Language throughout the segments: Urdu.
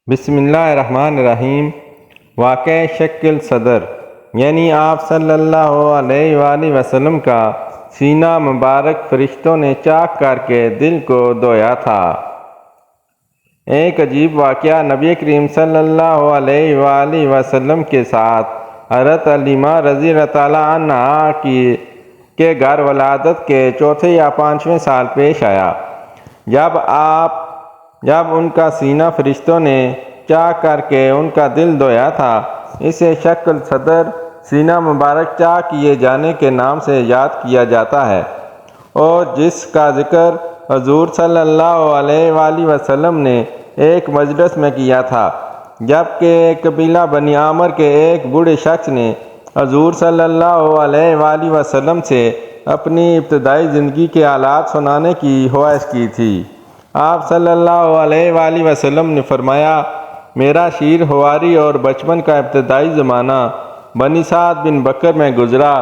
بسم اللہ الرحمن الرحیم۔ واقع شکل صدر یعنی آپ صلی اللہ علیہ وآلہ وسلم کا سینہ مبارک فرشتوں نے چاک کر کے دل کو دھویا تھا۔ ایک عجیب واقعہ نبی کریم صلی اللہ علیہ وآلہ وسلم کے ساتھ حضرت حلیمہ رضی اللہ تعالیٰ عنہا کے گھر ولادت کے چوتھے یا پانچویں سال پیش آیا، جب ان کا سینہ فرشتوں نے چاک کر کے ان کا دل دھویا تھا۔ اسے شکل صدر سینہ مبارک چاک کیے جانے کے نام سے یاد کیا جاتا ہے، اور جس کا ذکر حضور صلی اللہ علیہ وآلہ وسلم نے ایک مجلس میں کیا تھا، جبکہ قبیلہ بنی عامر کے ایک بوڑھے شخص نے حضور صلی اللہ علیہ وآلہ وسلم سے اپنی ابتدائی زندگی کے حالات سنانے کی خواہش کی تھی۔ آپ صلی اللہ علیہ وآلہ وسلم نے فرمایا، میرا شیر خواری اور بچپن کا ابتدائی زمانہ بنی سعد بن بکر میں گزرا۔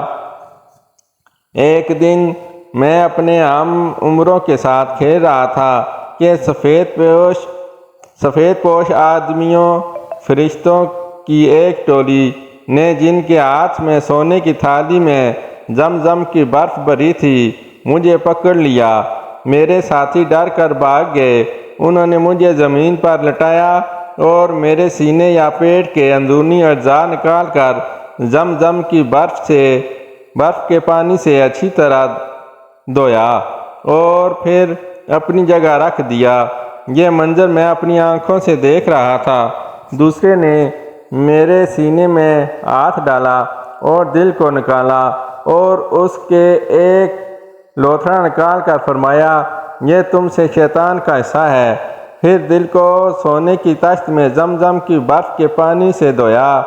ایک دن میں اپنے ہم عمروں کے ساتھ کھیل رہا تھا کہ سفید پوش آدمیوں فرشتوں کی ایک ٹولی نے، جن کے ہاتھ میں سونے کی تھالی میں زمزم کی برف بھری تھی، مجھے پکڑ لیا۔ میرے ساتھی ڈر کر بھاگ گئے۔ انہوں نے مجھے زمین پر لٹایا اور میرے سینے یا پیٹ کے اندرونی اعضاء نکال کر زمزم کی برف کے پانی سے اچھی طرح دھویا اور پھر اپنی جگہ رکھ دیا۔ یہ منظر میں اپنی آنکھوں سے دیکھ رہا تھا۔ دوسرے نے میرے سینے میں ہاتھ ڈالا اور دل کو نکالا اور اس کے ایک لوتھڑا نکال کر فرمایا، یہ تم سے شیطان کا حصہ ہے۔ پھر دل کو سونے کی تشت میں زمزم کی برف کے پانی سے دھویا۔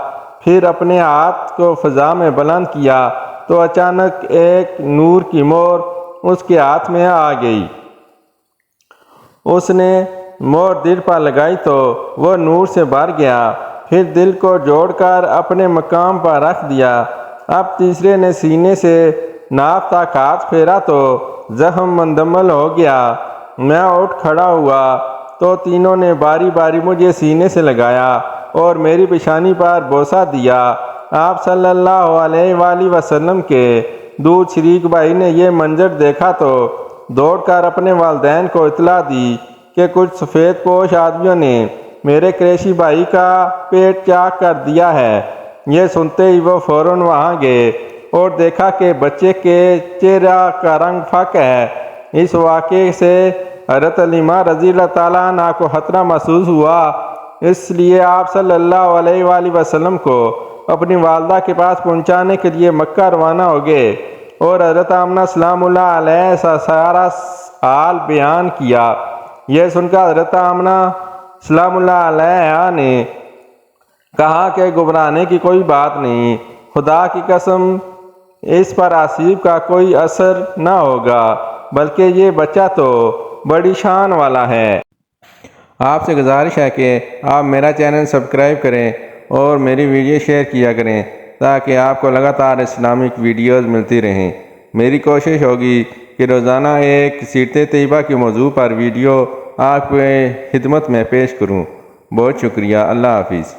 پھر اپنے ہاتھ کو فضا میں بلند کیا تو اچانک ایک نور کی مہر اس کے ہاتھ میں آ گئی۔ اس نے مہر دل پر لگائی تو وہ نور سے بھر گیا۔ پھر دل کو جوڑ کر اپنے مقام پر رکھ دیا۔ اب تیسرے نے سینے سے ناف تک ہاتھ پھیرا تو زخم مندمل ہو گیا۔ میں اٹھ کھڑا ہوا تو تینوں نے باری باری مجھے سینے سے لگایا اور میری پیشانی پر بوسہ دیا۔ آپ صلی اللہ علیہ وآلہ وسلم کے دودھ شریک بھائی نے یہ منظر دیکھا تو دوڑ کر اپنے والدین کو اطلاع دی کہ کچھ سفید پوش آدمیوں نے میرے قریشی بھائی کا پیٹ چاک کر دیا ہے۔ یہ سنتے ہی وہ فوراً وہاں گئے اور دیکھا کہ بچے کے چہرہ کا رنگ پھک ہے۔ اس واقعے سے حضرت حلیمہ رضی اللہ تعالیٰ عنہا کو خطرہ محسوس ہوا، اس لیے آپ صلی اللہ علیہ وآلہ وسلم کو اپنی والدہ کے پاس پہنچانے کے لیے مکہ روانہ ہو گئے اور حضرت آمنہ سلام اللہ علیہ سے سارا حال بیان کیا۔ یہ سن کر حضرت آمنہ سلام اللہ علیہ نے کہا کہ گھبرانے کی کوئی بات نہیں، خدا کی قسم اس پر آسیب کا کوئی اثر نہ ہوگا، بلکہ یہ بچہ تو بڑی شان والا ہے۔ آپ سے گزارش ہے کہ آپ میرا چینل سبسکرائب کریں اور میری ویڈیو شیئر کیا کریں تاکہ آپ کو لگاتار اسلامک ویڈیوز ملتی رہیں۔ میری کوشش ہوگی کہ روزانہ ایک سیرت طیبہ کے موضوع پر ویڈیو آپ کی خدمت میں پیش کروں۔ بہت شکریہ۔ اللہ حافظ۔